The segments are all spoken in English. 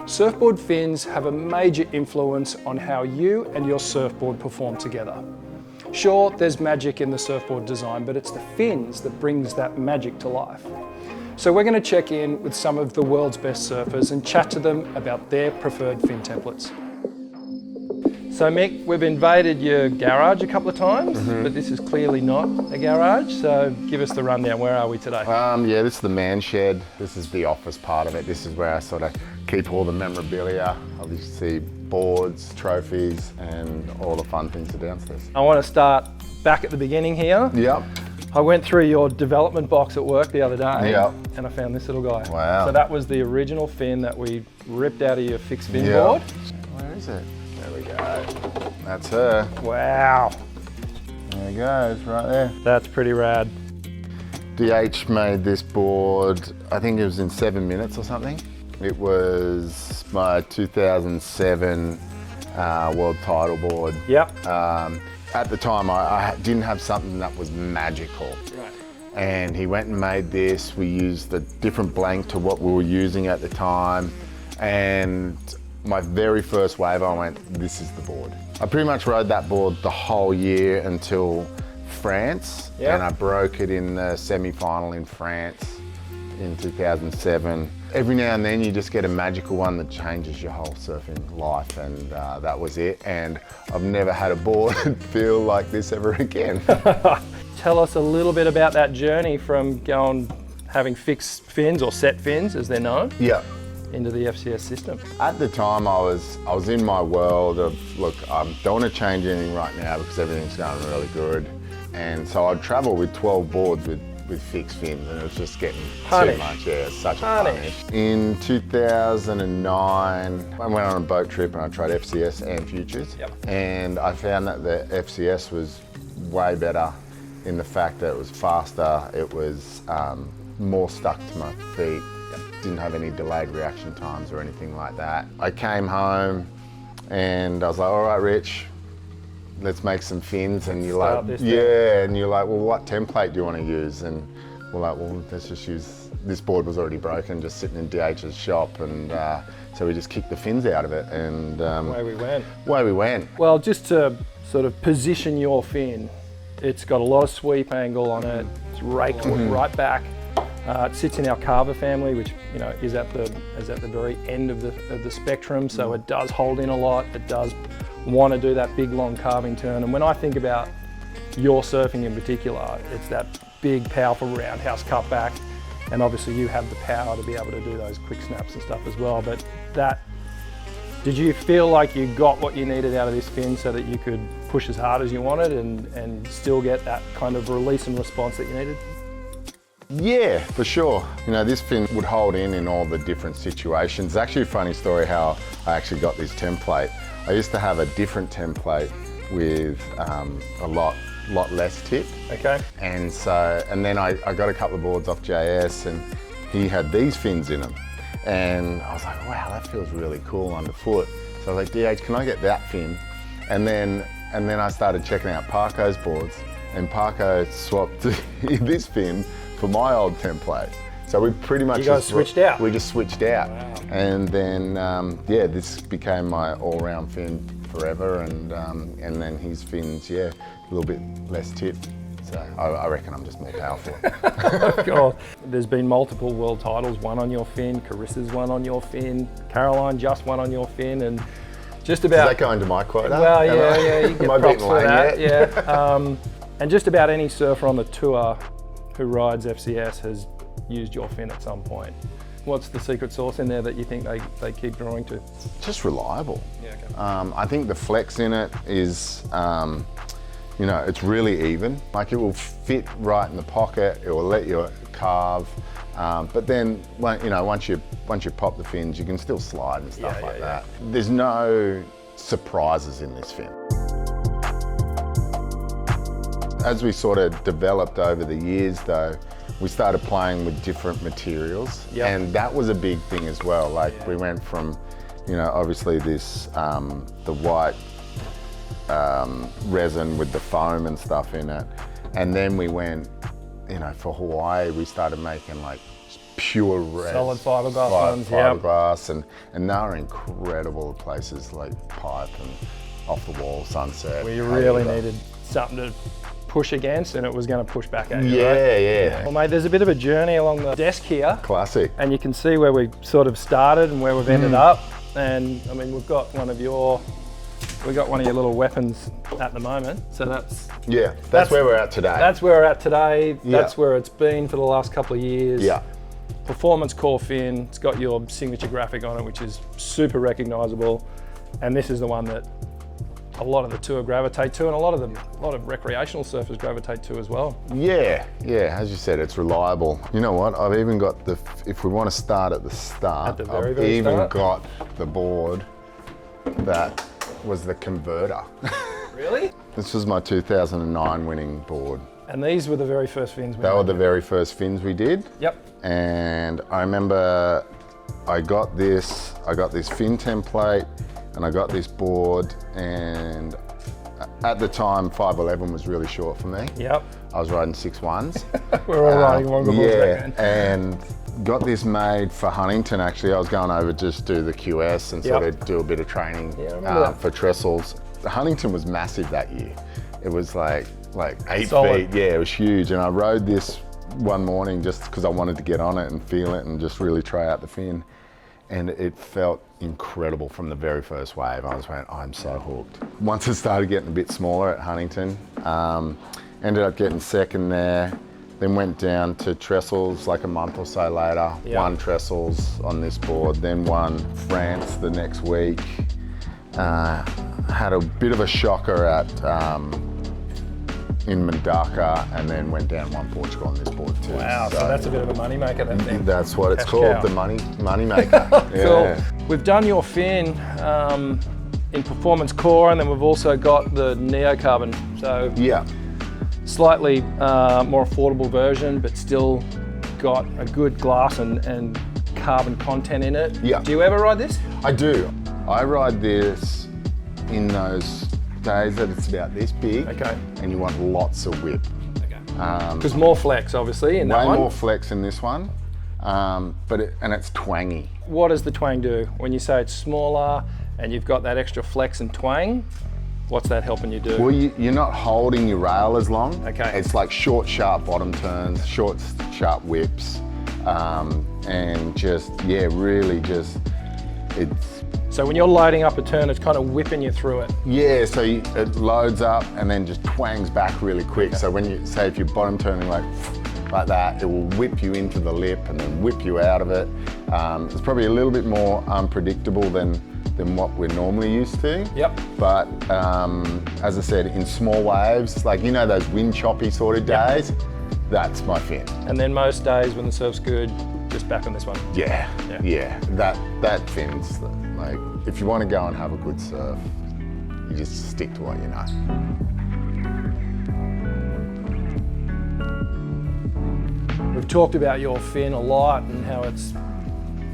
Surfboard fins have a major influence on how you and your surfboard perform together. Sure, there's magic in the surfboard design, but it's the fins that brings that magic to life. So we're going to check in with some of the world's best surfers and chat to them about their preferred fin templates. So Mick, we've invaded your garage a couple of times, but this is clearly not a garage, so give us the rundown. Where are we today? Yeah, this is the man shed. This is the office part of it. This is where I sort of keep all the memorabilia, obviously boards, trophies, and all the fun things are downstairs. I want to start back at the beginning here. Yep. I went through your development box at work the other day, Yep. and I found this little guy. Wow. So that was the original fin that we ripped out of your fixed fin board. Where is it? There we go. That's her. Wow. There it goes, right there. That's pretty rad. DH made this board, I think it was in 7 minutes or something. It was my 2007 world title board. Yep. At the time, I didn't have something that was magical. Right. And he went and made this. We used a different blank to what we were using at the time. And my very first wave, I went, this is the board. I pretty much rode that board the whole year until France. Yep. And I broke it in the semi-final in France in 2007. Every now and then you just get a magical one that changes your whole surfing life, and that was it. And I've never had a board feel like this ever again. Tell us a little bit about that journey from having fixed fins, or set fins as they're known, Yeah. into the FCS system. At the time I was in my world of, look, I don't want to change anything right now because everything's going really good. And so I'd travel with 12 boards with fixed fins, and it was just getting too much. Yeah, it's such a punish. In 2009, I went on a boat trip and I tried FCS and Futures. Yep. And I found that the FCS was way better in the fact that it was faster, it was more stuck to my feet, didn't have any delayed reaction times or anything like that. I came home and I was like, all right, Rich, let's make some fins. And you're like, yeah, and you're like, well, what template do you want to use? And we're like, well, let's just use, this board was already broken, just sitting in DH's shop, and so we just kicked the fins out of it, and Away we went. Away we went. Well, just to sort of position your fin, it's got a lot of sweep angle on it. It's raked right back. It sits in our carver family, which is at the very end of the spectrum. So it does hold in a lot. It does want to do that big long carving turn. And when I think about your surfing in particular, it's that big, powerful roundhouse cutback. And obviously you have the power to be able to do those quick snaps and stuff as well. But did you feel like you got what you needed out of this fin so that you could push as hard as you wanted and still get that kind of release and response that you needed? Yeah, for sure. This fin would hold in all the different situations. It's actually a funny story how I actually got this template. I used to have a different template with a lot less tip. Okay. And then I got a couple of boards off JS, and he had these fins in them. And I was like, wow, that feels really cool underfoot. So I was like, DH, can I get that fin? And then I started checking out Parko's boards, and Parko swapped this fin for my old template. So we pretty much switched out. We just switched out. Wow. And then this became my all-round fin forever, and then his fins, a little bit less tip. So I reckon I'm just more powerful. God. There's been multiple world titles won on your fin. Carissa's won on your fin. Caroline just won on your fin, and just about. Does that go into my quota? Well, yeah, you get props for that. Yet? Yeah. And just about any surfer on the tour who rides FCS has used your fin at some point. What's the secret sauce in there that you think they keep drawing to? Just reliable. Yeah, okay. I think the flex in it is, it's really even. Like, it will fit right in the pocket. It will let you carve. But then, once you pop the fins, you can still slide and stuff like that. There's no surprises in this fin. As we sort of developed over the years, though, we started playing with different materials, and that was a big thing as well. Like, we went from, obviously this, the white resin with the foam and stuff in it, and then we went, for Hawaii, we started making like pure red. Solid fiberglass ones, yep. Fiberglass, and they're incredible places like Pipe and Off the Wall, Sunset. We really needed something to push against, and it was going to push back at you, Yeah, right? yeah. Well, mate, there's a bit of a journey along the desk here. Classic. And you can see where we sort of started and where we've ended up. And I mean, we've got one of your little weapons at the moment. So that's where we're at today. That's where we're at today. Yeah. That's where it's been for the last couple of years. Yeah. Performance core fin. It's got your signature graphic on it, which is super recognizable. And this is the one that a lot of the tour gravitate to, and a lot of recreational surfers gravitate to as well. Yeah, as you said, it's reliable. You know what? I've even got if we want to start at the start, At the very, I've very even start? got the board that was the converter. Really? This was my 2009 winning board. And these were the very first fins we They were made. the very first fins we did. Yep. And I remember I got this fin template and I got this board, and at the time 5'11" was really short for me. Yep. I was riding 6'1s. We're all riding longer boards back then. And got this made for Huntington actually. I was going over just do the QS and sort of do a bit of training Yeah, I remember that. for trestles. The Huntington was massive that year. It was like 8 Solid. feet. Yeah, it was huge. And I rode this one morning just because I wanted to get on it and feel it and just really try out the fin. And it felt incredible from the very first wave. I was like, I'm so hooked. Once it started getting a bit smaller at Huntington, ended up getting second there, then went down to trestles like a month or so later, won trestles on this board, then won France the next week. Had a bit of a shocker at in Mendaka, and then went down one Portugal on this board too. Wow, so that's a bit of a money maker, that thing. That's what it's Cash called, cow. the money maker. Cool. We've done your fin in performance core, and then we've also got the Neo Carbon. So Yeah. slightly more affordable version, but still got a good glass and carbon content in it. Yeah. Do you ever ride this? I do. I ride this in those days that it's about this big, Okay. and you want lots of whip. Because more flex, obviously, in that Way one. more flex in this one, but it's twangy. What does the twang do? When you say it's smaller and you've got that extra flex and twang, what's that helping you do? Well, you're not holding your rail as long. Okay. It's like short, sharp bottom turns, short, sharp whips, and just, really just, it's, So when you're loading up a turn, it's kind of whipping you through it. yeah, so it loads up and then just twangs back really quick. So when you, say if you're bottom turning like that, it will whip you into the lip and then whip you out of it. It's probably a little bit more unpredictable than what we're normally used to. Yep. But as I said, in small waves, like, you know, those wind choppy sort of days, that's my fin. And then most days when the surf's good, just back on this one. Yeah. That fin's like, if you want to go and have a good surf, you just stick to what you know. We've talked about your fin a lot and how it's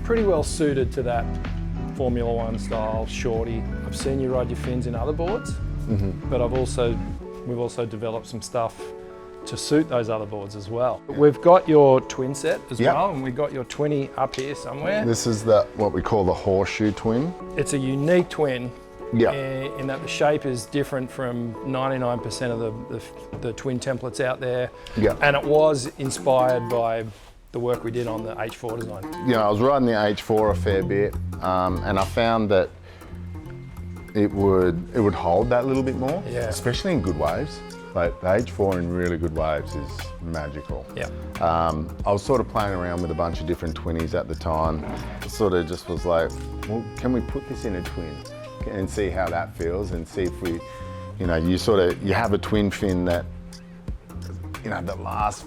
pretty well suited to that Formula One style shorty. I've seen you ride your fins in other boards, but we've also developed some stuff to suit those other boards as well. We've got your twin set as well, and we've got your 20 up here somewhere. This is what we call the horseshoe twin. It's a unique twin Yeah. in that the shape is different from 99% of the twin templates out there. Yeah. And it was inspired by the work we did on the H4 design. You know, I was riding the H4 a fair bit, and I found that it would hold that little bit more, especially in good waves. Like the H4 in really good waves is magical. Yeah. I was sort of playing around with a bunch of different twinnies at the time. Sort of just was like, well, can we put this in a twin and see how that feels, and see if we, you know, you have a twin fin that, you know, the last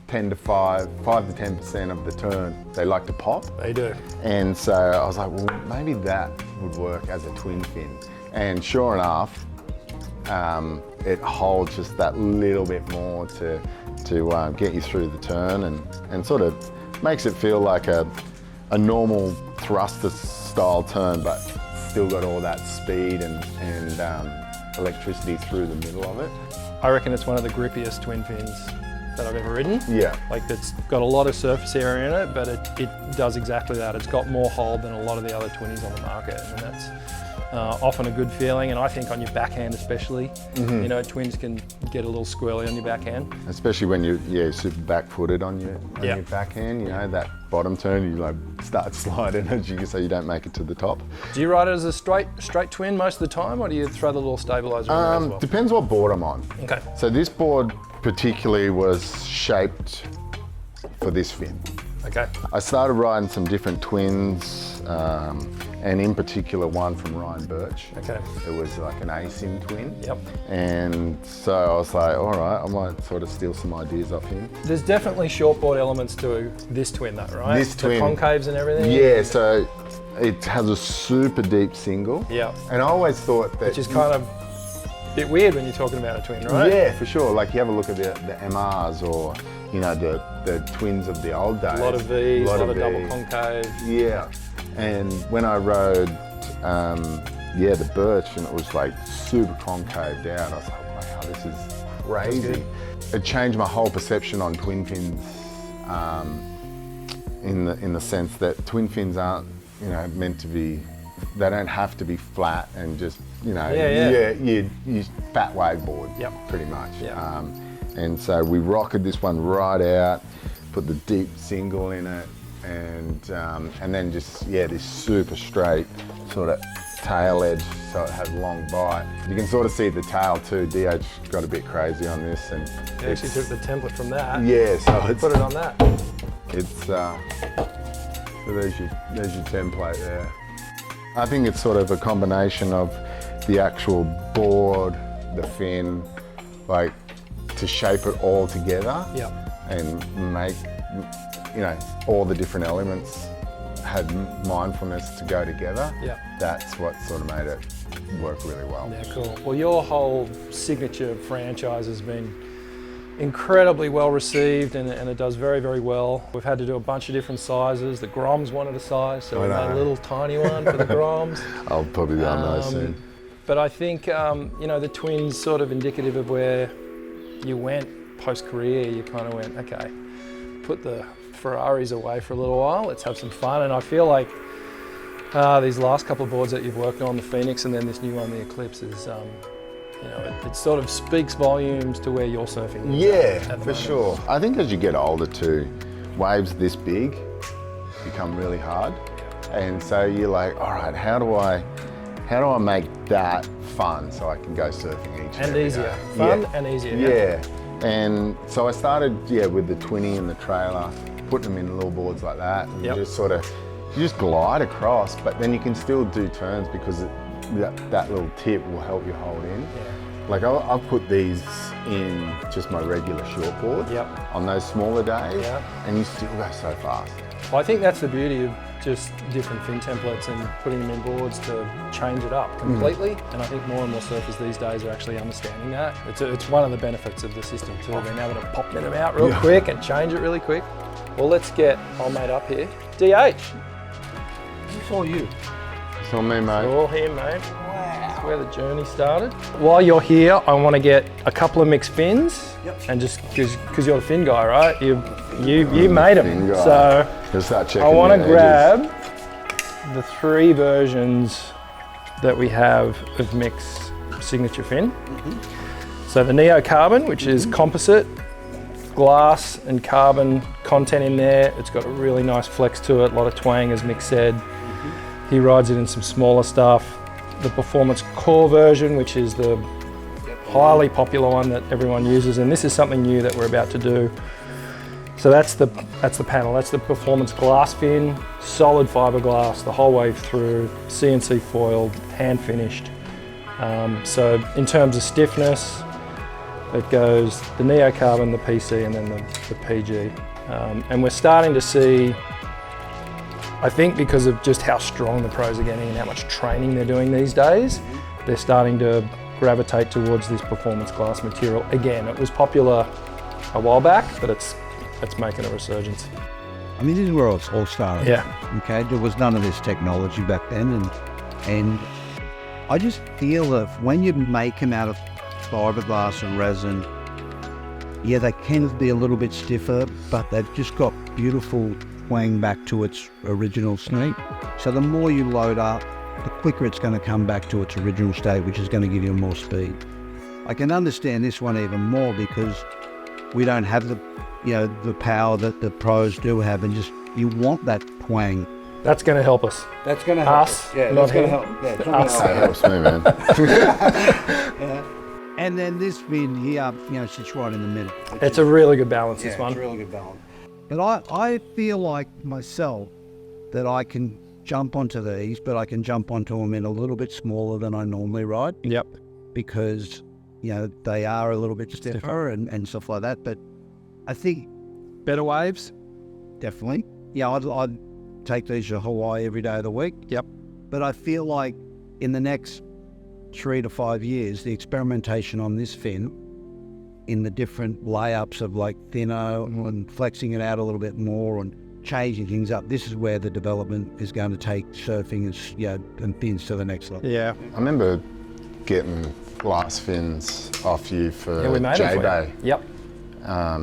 5 to 10% of the turn, they like to pop. They do. And so I was like, well, maybe that would work as a twin fin. And sure enough, it holds just that little bit more to get you through the turn, and sort of makes it feel like a normal thruster style turn, but still got all that speed and electricity through the middle of it. I reckon it's one of the grippiest twin fins that I've ever ridden. Yeah. Like it's got a lot of surface area in it, but it does exactly that. It's got more hold than a lot of the other 20s on the market, and that's often a good feeling. And I think on your backhand especially, you know, twins can get a little squirrely on your backhand. Especially when you're super back-footed on your backhand, you know, that bottom turn, you like start sliding as you so you don't make it to the top. Do you ride it as a straight twin most of the time, or do you throw the little stabilizer in there as well? Depends what board I'm on. Okay. So this board particularly was shaped for this fin. Okay. I started riding some different twins, and in particular one from Ryan Birch. Okay. It was like an ASIM twin. Yep. And so I was like, all right, I might sort of steal some ideas off him. There's definitely shortboard elements to this twin though, right? This twin. The concaves and everything? Yeah, so it has a super deep single. Yeah. And I always thought that... Which is kind of a bit weird when you're talking about a twin, right? Yeah, for sure. Like you have a look at the MRs or, you know, the twins of the old days. A lot of V's, a lot of double V's. concave. Yeah. And when I rode, the Birch, and it was like super concaved out, I was like, wow, this is crazy. It changed my whole perception on twin fins, in the sense that twin fins aren't, you know, meant to be, they don't have to be flat and just, you know, you fat wave board, pretty much. Yep. And so we rocketed this one right out, put the deep single in it, and then just this super straight sort of tail edge, so it had long bite. You can sort of see the tail too. DH got a bit crazy on this, and You actually took the template from that. Yeah, so it's put it on that. It's so there's your template there. I think it's sort of a combination of the actual board, the fin, like to shape it all together and make, you know, all the different elements had mindfulness to go together. Yeah. That's what sort of made it work really well. Yeah, cool. Well, your whole signature franchise has been incredibly well received, and it does very, very well. We've had to do a bunch of different sizes. The Groms wanted a size, so we made a little tiny one for the Groms. I'll probably be on those soon. But I think, you know, the twins sort of indicative of where you went post-career. You kind of went, okay, put the Ferraris away for a little while, let's have some fun. And I feel like these last couple of boards that you've worked on, the Phoenix and then this new one, the Eclipse, is, you know, it sort of speaks volumes to where you're surfing. Yeah, for sure. I think as you get older too, waves this big become really hard. And so you're like, all right, how do I make that fun so I can go surfing each and easier. Fun and easier. Yeah. And so I started, with the 20 and the trailer, putting them in little boards like that, and you just glide across, but then you can still do turns because that little tip will help you hold in. Yeah. Like I'll put these in just my regular shortboard on those smaller days, and you still go so fast. Well, I think that's the beauty of just different fin templates and putting them in boards to change it up completely. And I think more and more surfers these days are actually understanding that. It's one of the benefits of the system too, being able to pop them out real quick and change it really quick. Well, let's get old mate up here. DH, it's all you. It's all me, mate. It's all him, mate. That's where the journey started. While you're here, I want to get a couple of mixed fins, and just because you're the fin guy, right? You made them, so I want to grab the 3 versions that we have of Mick's signature fin. So the Neo Carbon, which is composite, glass and carbon content in there. It's got a really nice flex to it, a lot of twang, as Mick said. He rides it in some smaller stuff. The Performance Core version, which is the highly popular one that everyone uses, and this is something new that we're about to do. So that's the panel. That's the Performance glass fin, solid fiberglass the whole way through, CNC foiled, hand finished. So in terms of stiffness, it goes the Neo Carbon, the PC, and then the PG. And we're starting to see, I think because of just how strong the pros are getting and how much training they're doing these days, they're starting to gravitate towards this performance glass material. Again, it was popular a while back, but it's making a resurgence. I mean, this is where it all started. Yeah. Okay, there was none of this technology back then, and I just feel that when you make them out of fiberglass and resin, yeah, they can be a little bit stiffer, but they've just got beautiful twang back to its original sneak. So the more you load up, the quicker it's going to come back to its original state, which is going to give you more speed. I can understand this one even more because we don't have the, the power that the pros do have, and just you want that twang. That's going to help us. That's going to help us. Yeah, not that's going to him. help. Yeah, it's Us. That helps me, man. Yeah. And then this fin here, sits right in the middle. It's a really good balance, this one. It's a really good balance. But I feel like myself that I can jump onto these, but I can jump onto them in a little bit smaller than I normally ride. Yep. Because, they are a little bit stiffer and stuff like that. But I think Better waves? definitely, I'd take these to Hawaii every day of the week. Yep. But I feel like in the next 3 to 5 years, the experimentation on this fin in the different layups of like thinner and flexing it out a little bit more and changing things up, this is where the development is going to take surfing and fins to the next level. Yeah. I remember getting glass fins off you for We made it for J-Bay, you. Yep.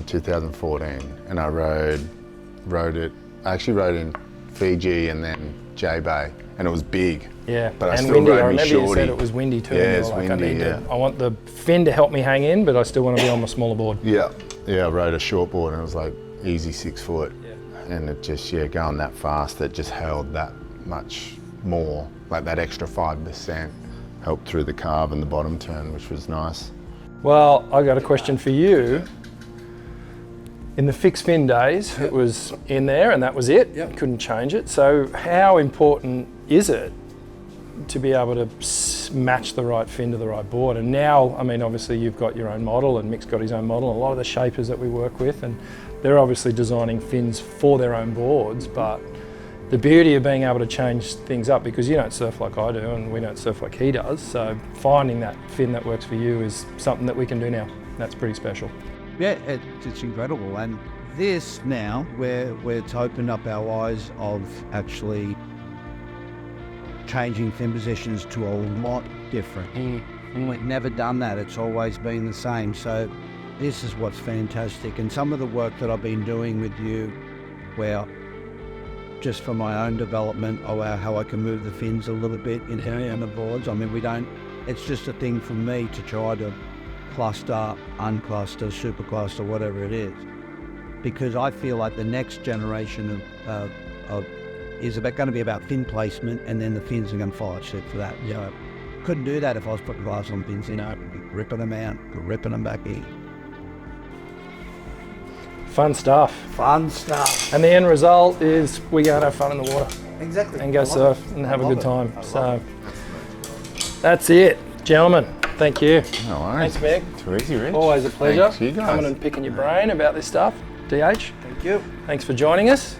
2014, and I rode it. I actually rode in Fiji and then J-Bay, and it was big. Yeah, But I and still windy. rode I me remember you shorty. said it was windy too. Yeah, and you it's were like, windy, I want the fin to help me hang in, but I still want to be on my smaller board. Yeah, I rode a short board and it was like easy 6 foot. Yeah. And it just, going that fast, it just held that much more, like that extra 5% helped through the carve and the bottom turn, which was nice. Well, I got a question for you. In the fixed fin days, it was in there and that was it. Yep. Couldn't change it. So how important is it to be able to match the right fin to the right board? And now, I mean, obviously you've got your own model and Mick's got his own model, and a lot of the shapers that we work with, and they're obviously designing fins for their own boards, but the beauty of being able to change things up, because you don't surf like I do and we don't surf like he does, so finding that fin that works for you is something that we can do now. That's pretty special. Yeah, it's incredible. And this now, where it's opened up our eyes of actually changing fin positions to a lot different. We've never done that. It's always been the same. So this is what's fantastic. And some of the work that I've been doing with you, where just for my own development, how I can move the fins a little bit in the boards. I mean, it's just a thing for me to try to cluster, uncluster, supercluster, whatever it is. Because I feel like the next generation is going to be about fin placement, and then the fins are going to follow suit for that. Yeah. So couldn't do that if I was putting glass on fins in. No. Ripping them out, ripping them back in. Fun stuff. Fun stuff. And the end result is we go and have fun in the water Exactly. and go surf and have a good time. I love So that's it, gentlemen. Thank you. No worries. Thanks, Mick. Too easy, Rich. Always a pleasure Thanks, you guys. coming and picking your brain about this stuff. DH, Thank you. thanks for joining us.